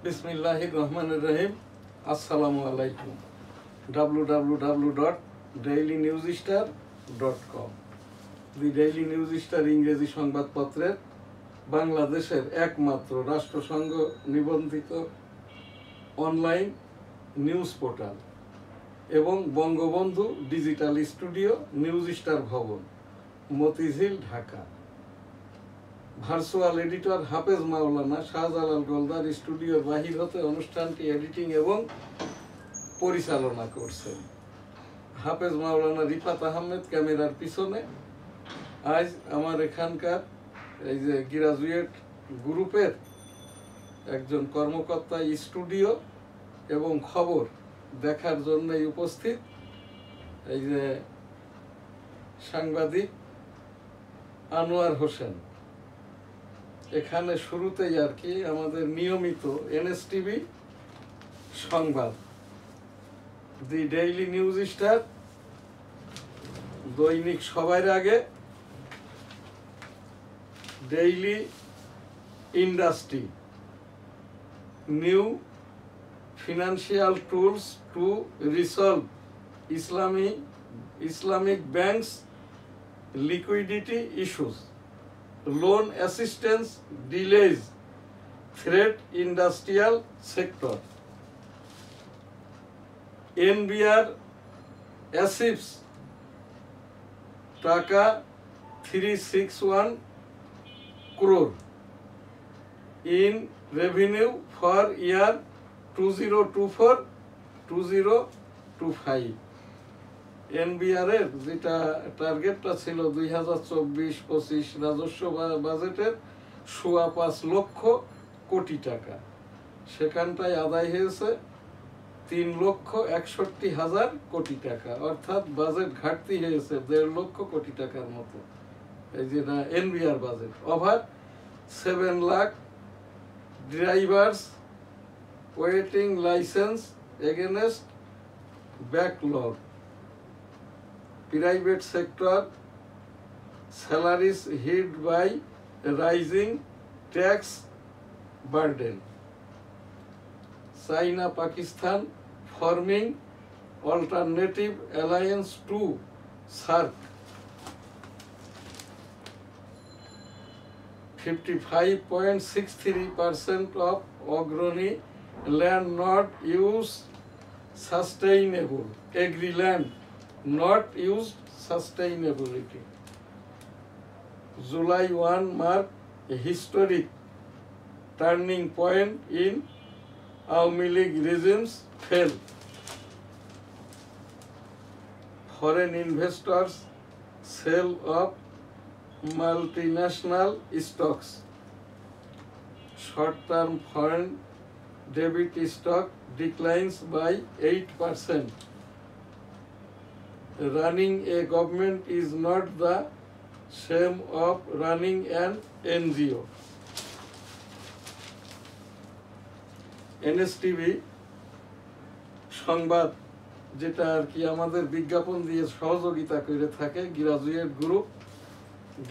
बिस्मिल्लाहिर रहमानिर रहीम। अस्सलामु आलैकुम। www.dailynewsstar.com দি daily news star ইংরেজি সংবাদপত্রের বাংলাদেশের একমাত্র রাষ্ট্রসংঘ নিবন্ধিত অনলাইন নিউজ পোর্টাল এবং Bangabandhu digital studio news star ভবন, মতিঝিল, ঢাকা। ভার্চুয়াল এডিটর হাফেজ মাওলানা শাহজালাল গোলদার স্টুডিওর বাহির হতে অনুষ্ঠানটি এডিটিং এবং পরিচালনা করছেন হাফেজ মাওলানা রিফাত আহমেদ ক্যামেরার পিছনে। আজ আমার এখানকার এই যে গ্রাজুয়েট গ্রুপের একজন কর্মকর্তা স্টুডিও এবং খবর দেখার জন্যই উপস্থিত এই যে সাংবাদিক আনোয়ার হোসেন। এখানে শুরুতেই আর কি আমাদের নিয়মিত এনএসটিভি সংবাদ, দি ডেইলি নিউজ স্টার দৈনিক সবার আগে, daily industry new financial tools to resolve Islamic banks liquidity issues, loan assistance delays threat industrial sector, NBR ASIFs টাকা 361 crore in revenue for year 2024-2025। NBR এর যেটা টার্গেটটা ছিল 2024-25 রাজস্ব বাজেটের 5.25 লক্ষ কোটি টাকা, সেখানটায় আদায় হয়েছে 3,61,000 কোটি টাকা, অর্থাৎ বাজেট ঘাটতি হয়েছে 1.5 লক্ষ কোটি টাকার মতো। এই যেটা NBR budget over 7 lakh drivers waiting licence against backlog, private sector salaries hit by rising tax burden, China Pakistan forming alternative alliance to SAARC, 55.63% of Agroni land not used sustainable, agri land not used sustainability. July 1 marked a historic turning point in Awami League regime's fall. Foreign investors sell of multinational stocks. Short-term foreign debit stock declines by 8%. Running a government is not the same of running an NGO. এনএসটিভি সংবাদ যেটা আর কি আমাদের বিজ্ঞাপন দিয়ে সহযোগিতা করে থাকে graduate group,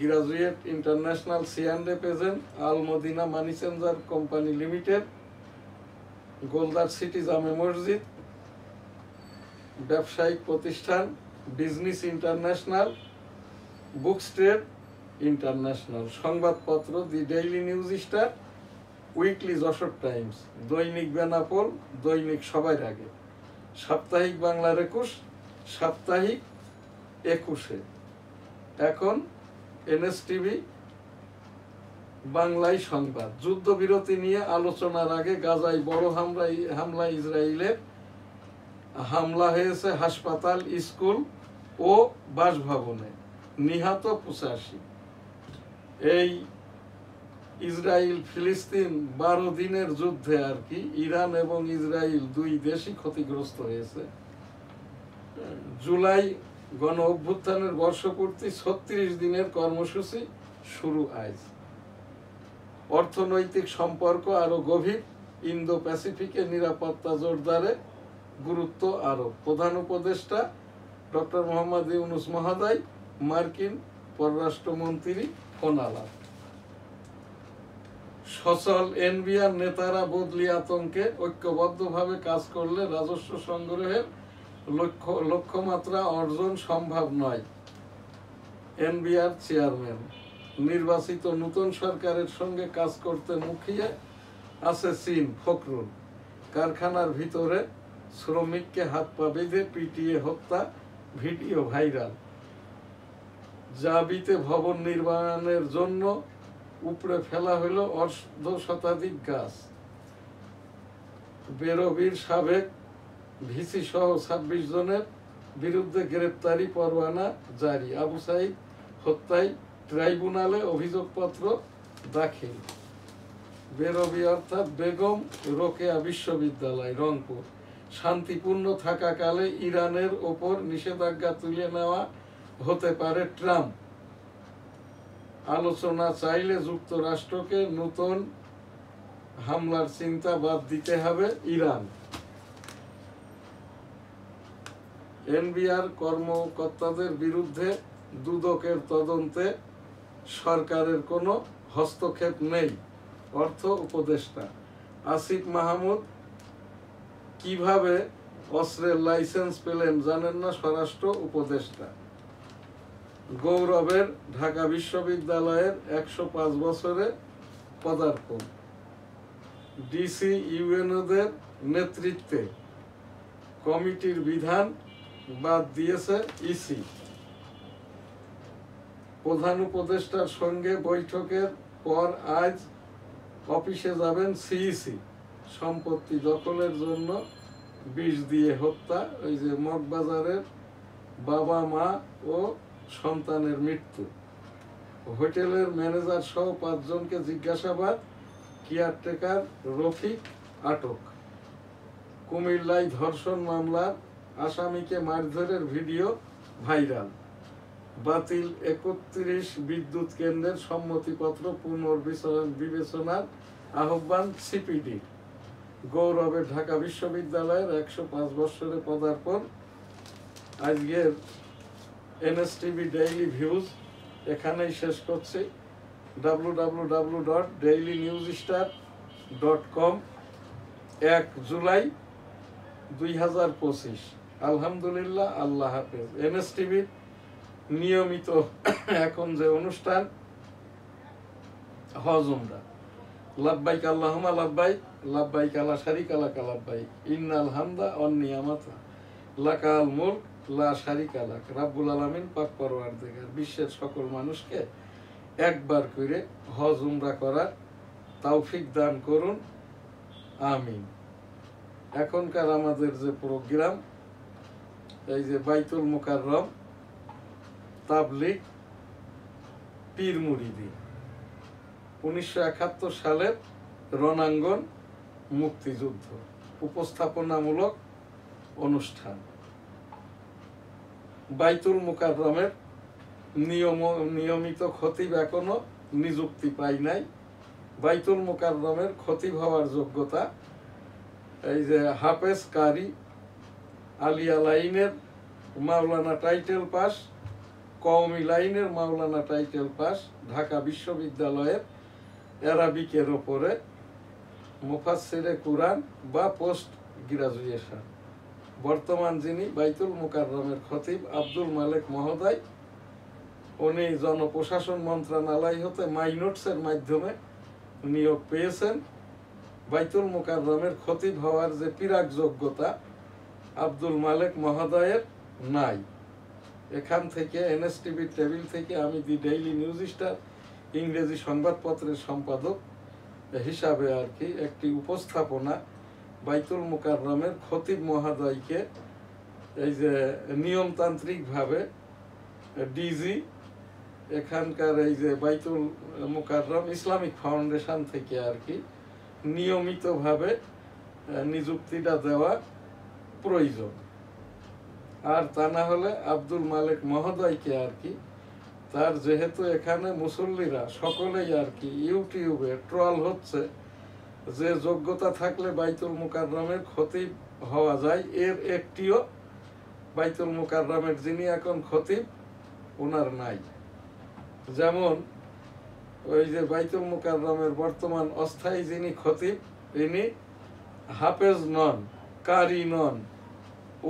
graduate international C&F agent, Al Madina money changer company limited, Goldar city Jame Masjid, ব্যবসায়িক প্রতিষ্ঠান business international, books trade international, সংবাদপত্র the daily news star, weekly Jashore times, দৈনিক বেনাপোল, দৈনিক সবার আগে, সাপ্তাহিক বাংলার 21, সাপ্তাহিক 21-এ। এখন এনএসটিভি বাংলায় সংবাদ। যুদ্ধবিরতি নিয়ে আলোচনার আগে গাজায় বড় হামলা ইসরায়েলের হামলা হয়েছে হাসপাতাল, স্কুল ও বাসভবনে, নিহত 85। এই ইসরায়েল ফিলিস্তিন 12 দিনের যুদ্ধে আর কি ইরান এবং ইসরায়েল দুই দেশই ক্ষতিগ্রস্ত হয়েছে। জুলাই গণ অভ্যুত্থানের বর্ষপূর্তি 36 দিনের কর্মসূচি শুরু আজ। অর্থনৈতিক সম্পর্ক আরো গভীর, ইন্দো প্যাসিফিকের নিরাপত্তা জোরদারে গুরুত্ব আরোপ, প্রধান উপদেষ্টা ডক্টর মোহাম্মদ ইউনূস মহোদয় মার্কিন পররাষ্ট্রমন্ত্রী ফোন আলাপ। সচল এনবিআর নেতারা বদলি আতঙ্কে ঐক্যবদ্ধভাবে কাজ করলে রাজস্ব সংগ্রহের লক্ষ্যমাত্রা অর্জন সম্ভব নয়। এনবিআর চেয়ারম্যান নির্বাচিত নতুন সরকারের সঙ্গে কাজ করতে মুখিয়ে আছে চীন। ফখরুল কারখানার ভিতরে শ্রমিককে হাত পা বেঁধে পিটিয়ে হত্যা, ভিডিও ভাইরাল। জাবিতে ভবন নির্মাণের জন্য উপড়ে ফেলা হইল অর্ধ শতাধিক গাছ। বেরবির সাবেক ভিসি সহ 26 জনের বিরুদ্ধে গ্রেপ্তারি পরোয়ানা জারি। আবু সাইদ হত্যায় ট্রাইব্যুনালে অভিযোগপত্র দাখিল। বেরবি অর্থাৎ বেগম রোকেয়া বিশ্ববিদ্যালয়, রংপুর। শান্তিপূর্ণ থাকাকালে ইরানের ওপর নিষেধাজ্ঞা তুলে নেওয়া হতে পারে ট্রাম্প। আলোচনা চাইলে যুক্তরাষ্ট্রকে নতুন হামলার চিন্তা বাদ দিতে হবে ইরান। এনবিআর কর্মকর্তাদের বিরুদ্ধে দুদকের তদন্তে সরকারের কোনো হস্তক্ষেপ নেই। অর্থ উপদেষ্টা আসিফ মাহমুদ কিভাবে অস্ত্রের লাইসেন্স পেলেন জানেন না স্বরাষ্ট্র উপদেষ্টা। গৌরবের ঢাকা বিশ্ববিদ্যালয়ের 105 বছরে পদার্পণ। ডিসি ইউএনওদের নেতৃত্বে কমিটির বিধান বাদ দিয়েছে ইসি। প্রধান উপদেষ্টার সঙ্গে বৈঠকের পর আজ অফিসে যাবেন সিইসি। সম্পত্তি দখলের জন্য বিষ দিয়ে হত্যা, ওই যে মগবাজারের বাবা মা ও সন্তানের মৃত্যু। হোটেলের ম্যানেজার সহ 5 জনকে জিজ্ঞাসাবাদ, কেয়ারটেকার রফিক আটক। কুমিল্লায় ধর্ষণ মামলার আসামিকে মারধরের ভিডিও ভাইরাল। বাতিল 31 বিদ্যুৎ কেন্দ্রের সম্মতিপত্র পুনর্বিবেচনার আহ্বান সিপিডি। গৌরবের ঢাকা বিশ্ববিদ্যালয়ের 105 বছরে পদার্পণ। আজকের এনএসটিভি ডেইলি ভিউজ এখানেই শেষ করছি। www.dailynewsstar.com 1 জুলাই 2025। আলহামদুলিল্লাহ, আল্লাহ হাফেজ। এনএসটিভির নিয়মিত এখন যে অনুষ্ঠান হজ উমরা, লাব্বাইক আল্লাহুম্মা লাব্বাইক, লাব্বাইক লা শারিকা লাকা লাব্বাইক, ইন্নাল হামদা ওয়ান নিয়ামাতা লাকাল মুলক লা শারিকা লাক। রাব্বুল আলামিন পাক পরওয়ারদিগার বিশ্বের সকল মানুষকে একবার করে হজ উমরা করার তৌফিক দান করুন, আমিন। এখনকার আমাদের যে প্রোগ্রাম, এই যে বাইতুল মুকাররম তাবলিগ পীর মুরিদি 1971 সালের রণাঙ্গন মুক্তিযুদ্ধ উপস্থাপনামূলক অনুষ্ঠান। বাইতুল মুকাররমের নিয়মিত খতিব এখনো নিযুক্তি পাই নাই। বাইতুল মুকাররমের খতিব হওয়ার যোগ্যতা এই যে হাফেজ কারি আলিয়া লাইনের মাওলানা টাইটেল পাস, কওমি লাইনের মাওলানা টাইটেল পাস, ঢাকা বিশ্ববিদ্যালয়ের অ্যারাবিকের ওপরে মুফাসসিরে কুরআন বা পোস্ট গ্রাজুয়েশন। বর্তমান যিনি বাইতুল মুকাররমের খতিব আব্দুল মালেক মহোদয়, উনি জনপ্রশাসন মন্ত্রণালয় হতে মাইনোটসের মাধ্যমে নিয়োগ পেয়েছেন। বাইতুল মুকাররমের খতিব হওয়ার যে পিরাক যোগ্যতা আব্দুল মালেক মহোদয়ের নাই। এখান থেকে এনএসটিভির টেবিল থেকে আমি দি ডেইলি নিউজ স্টার ইংরেজি সংবাদপত্রের সম্পাদক হিসাবে আর কি একটি উপস্থাপনা বাইতুল মুকাররমের খতিব মহোদয়কে এই যে নিয়মতান্ত্রিকভাবে ডিজি এখানকার এই যে বাইতুল মুকাররম ইসলামিক ফাউন্ডেশন থেকে আর কি নিয়মিতভাবে নিযুক্তিটা দেওয়া প্রয়োজন। আর তা না হলে আব্দুল মালেক মহোদয়কে আর কি তার যেহেতু এখানে মুসল্লিরা সকলেই আর কি ইউটিউবে ট্রল হচ্ছে যে যোগ্যতা থাকলে বাইতুল মুকাররমের খতিব হওয়া যায়, এর একটিও বাইতুল মুকাররমের যিনি এখন খতিব ওনার নাই। যেমন ওই যে বাইতুল মুকাররমের বর্তমান অস্থায়ী যিনি খতিব, ইনি হাফেজ নন, কারি নন,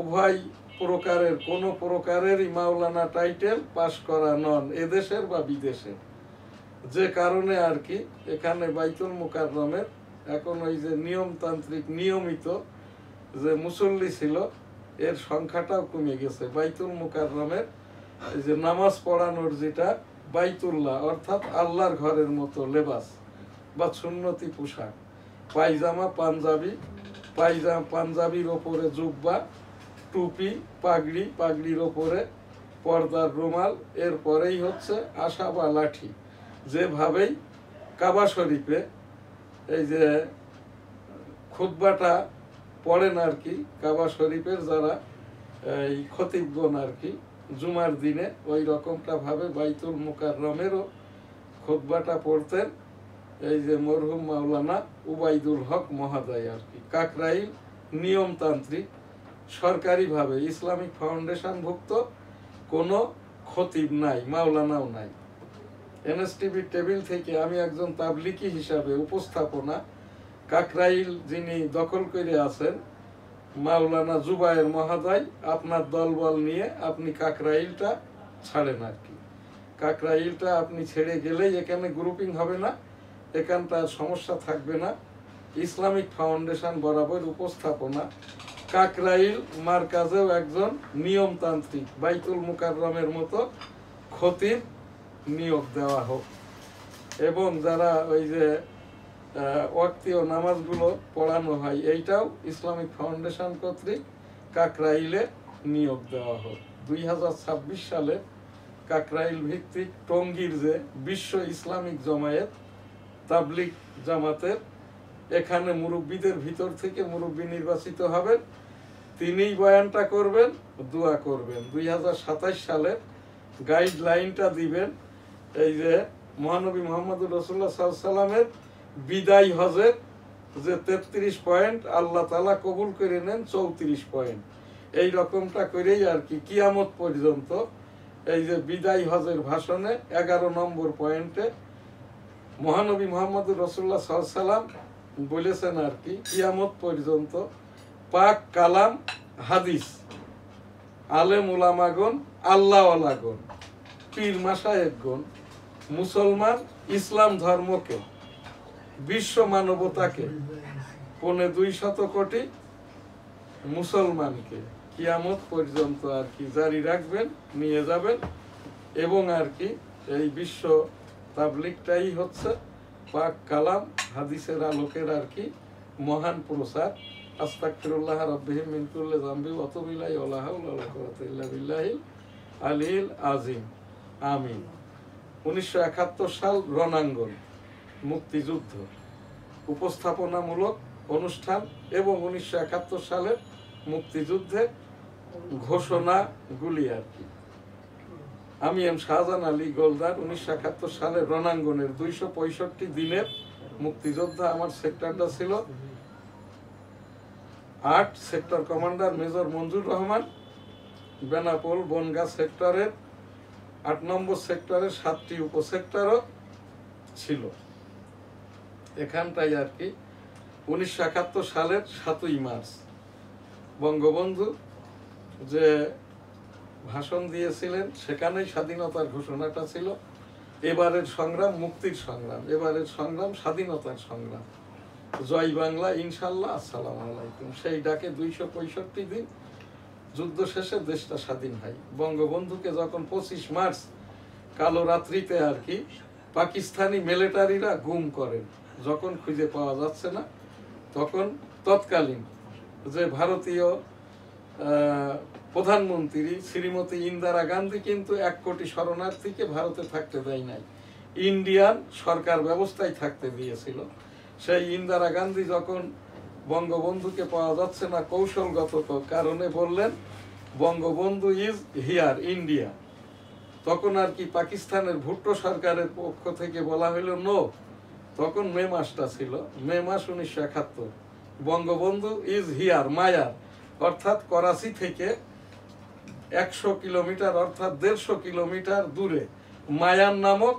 উভয় প্রকারের কোনো প্রকারেরই মাওলানা টাইটেল পাশ করা নন, এদেশের বা বিদেশের। যে কারণে আর কি এখানে বাইতুল মুকাররমের এখন ওই যে নিয়মতান্ত্রিক নিয়মিত যে মুসল্লি ছিল এর সংখ্যাটাও কমে গেছে। বাইতুল মুকাররমের এই যে নামাজ পড়ানোর যেটা বাইতুল্লাহ অর্থাৎ আল্লাহর ঘরের মতো লেবাস বা সুন্নতি পোশাক, পায়জামা পাঞ্জাবি, পাঞ্জাবির ওপরে জুব্বা, টুপি, পাগড়ি, পাগড়ির ওপরে পর্দার রুমাল, এরপরেই হচ্ছে আশা বা লাঠি। যেভাবেই কাবা শরীফে এই যে খুতবাটা পড়েন আর কি, কাবা শরীফের যারা এই খতিবগণ আর কি জুমার দিনে ওই রকমটা ভাবে বাইতুল মুকাররমেরও খুতবাটা পড়তেন এই যে মরহুম মাওলানা উবাইদুল হক মহোদয় আর কি। কাকরাইল নিয়মতান্ত্রিক সরকারিভাবে ইসলামিক ফাউন্ডেশনভুক্ত কোনো খতিব নাই, মাওলানাও নাই। এনএসটিভির টেবিল থেকে আমি একজন তাবলিকি হিসাবে উপস্থাপনা কাকরাইল যিনি দখল করে আছেন মাওলানা জুবায়ের মহোদয়, আপনার দলবল নিয়ে আপনি কাকরাইলটা ছাড়েন আর কি। কাকরাইলটা আপনি ছেড়ে গেলেই এখানে গ্রুপিং হবে না, এখানটার সমস্যা থাকবে না। ইসলামিক ফাউন্ডেশন বরাবর উপস্থাপনা কাকরাইল মার্কাজেও একজন নিয়মতান্ত্রিক বাইতুল মুকাররমের মতো খতিব নিয়োগ দেওয়া হোক, এবং যারা ওই যে ওয়াক্তীয় নামাজগুলো পড়ানো হয় এইটাও ইসলামিক ফাউন্ডেশন কর্তৃক কাকরাইলে নিয়োগ দেওয়া হোক। 2026 সালে কাকরাইল ভিত্তিক টঙ্গীর যে বিশ্ব ইসলামিক জমায়েত তাবলিগ জামাতের এখানে মুরব্বীদের ভিতর থেকে মুরব্বী নির্বাচিত হবেন, তিনিই বয়ানটা করবেন, দোয়া করবেন। 2027 সালে গাইডলাইনটা দিবেন এই যে মহানবী মুহাম্মদুর রাসূলুল্লাহ সাল্লাল্লাহু আলাইহি ওয়াসাল্লামের বিদায় হজের যে 33 পয়েন্ট আল্লাহ তাআলা কবুল করে নেন 34 পয়েন্ট, এই রকমটা করেই আর কি কিয়ামত পর্যন্ত এই যে বিদায় হজের ভাষণে 11 নম্বর পয়েন্টে মহানবী মুহাম্মদুর রাসূলুল্লাহ সাল্লাল্লাহু আলাইহি ওয়াসাল্লাম বলেছেন আর কি কিয়ামত পর্যন্ত পাক কালাম হাদিস আলেম উলামাগণ, আল্লাহওয়ালাগণ, পীর মাশায়েখগণ, মুসলমান ইসলাম ধর্মকে, বিশ্ব মানবতাকে, 250 কোটি মুসলমানকে কিয়ামত পর্যন্ত আর কি জারি রাখবেন, নিয়ে যাবেন। এবং আর কি এই বিশ্ব তাবলিগটাই হচ্ছে পাক কালাম হাদিসের আলোকের আর কি মহান প্রসার। আস্তাগফিরুল্লাহ রাব্বিহি মিন কুল্লি যামবি ওয়া আতুবু ইলাইহি ওয়া লা হাওলা ওয়া লা কুওয়াতা ইল্লা বিল্লাহিল আলিয়্যিল আযীম। আমিন। 1971 সাল রণাঙ্গন মুক্তিযুদ্ধ উপস্থাপনামূলক অনুষ্ঠান এবং 1971 সালের মুক্তিযুদ্ধের ঘোষণাগুলি আর কি। আমি এম শাহজাহান আলী গোলদার 1971 সালের রণাঙ্গনের 265 দিনের মুক্তিযোদ্ধা। আমার সেক্টরটা ছিল 8, সেক্টর কমান্ডার মেজর মঞ্জুর রহমান। বেনাপোল বনগাঁ সেক্টরের 8 নম্বর সেক্টরের 7টি উপসেক্টরও ছিল। এখানটাই আর কি 1971 সালের 7ই মার্চ বঙ্গবন্ধু যে ভাষণ দিয়েছিলেন সেখানেই স্বাধীনতার ঘোষণাটা ছিল। এবারের সংগ্রাম মুক্তির সংগ্রাম, এবারের সংগ্রাম স্বাধীনতার সংগ্রাম। জয় বাংলা ইনশাল্লাহ, আসসালামু আলাইকুম। সেই ডাকে 265 দিন যুদ্ধ শেষে দেশটা স্বাধীন হয়। বঙ্গবন্ধুকে যখন 25 মার্চ কালো রাত্রিতে আর কি পাকিস্তানি মিলিটারিরা গুম করেন, যখন খুঁজে পাওয়া যাচ্ছে না, তখন তৎকালীন যে ভারতীয় প্রধানমন্ত্রী শ্রীমতী ইন্দিরা গান্ধী কিন্তু 1 কোটি শরণার্থীকে ভারতে থাকতে দেয় নাই, ইন্ডিয়ান সরকার ব্যবস্থায় থাকতে দিয়েছিল। সেই ইন্দিরা গান্ধী যখন বঙ্গবন্ধুকে পাওয়া যাচ্ছে না কৌশলগত কারণে বললেন বঙ্গবন্ধু ইজ হিয়ার ইন্ডিয়া, তখন আর কি পাকিস্তানের ভুট্টো সরকারের পক্ষ থেকে বলা হলো নো। তখন মে মাসটা ছিল, মে মাস 1971। বঙ্গবন্ধু ইজ হিয়ার মায়ার, অর্থাৎ করাচি থেকে 100 কিলোমিটার অর্থাৎ 150 কিলোমিটার দূরে মায়ান নামক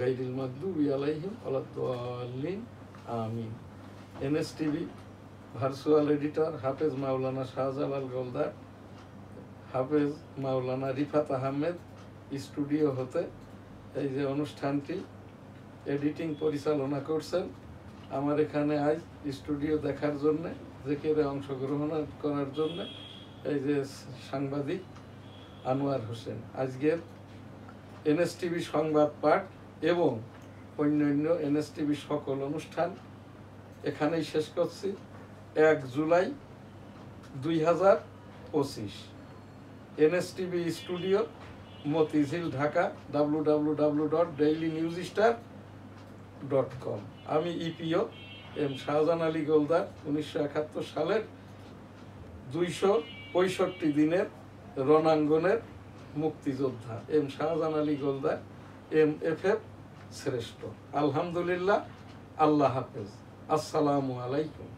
গাইরিল মাগদুবি আলাইহিম ওয়ালাদ-দাল্লিন আমিন। NSTV ভার্চুয়াল এডিটর হাফেজ মাওলানা শাহজালাল গোলদার, হাফেজ মাওলানা রিফাত আহমেদ স্টুডিও হতে এই যে অনুষ্ঠানটি এডিটিং পরিচালনা করছেন। আমার এখানে আজ স্টুডিও দেখার জন্যে জেকেরে অংশগ্রহণ করার জন্য এই যে সাংবাদিক আনোয়ার হোসেন। আজকের NSTV সংবাদ পাঠ এবং অন্যান্য NSTV সকল অনুষ্ঠান এখানেই শেষ করছি। 1 July 2025 NSTV studio, Motijheel, Dhaka, www.dailynewsstar.com। আমি EPO এম শাহজাহান আলী গোলদার, 1971 সালের 265 দিনের রণাঙ্গনের মুক্তিযোদ্ধা এম শাহজাহান আলী গোলদার, MFF শ্রেষ্ঠ। আলহামদুলিল্লাহ, আল্লাহ হাফেজ, আসসালামু আলাইকুম।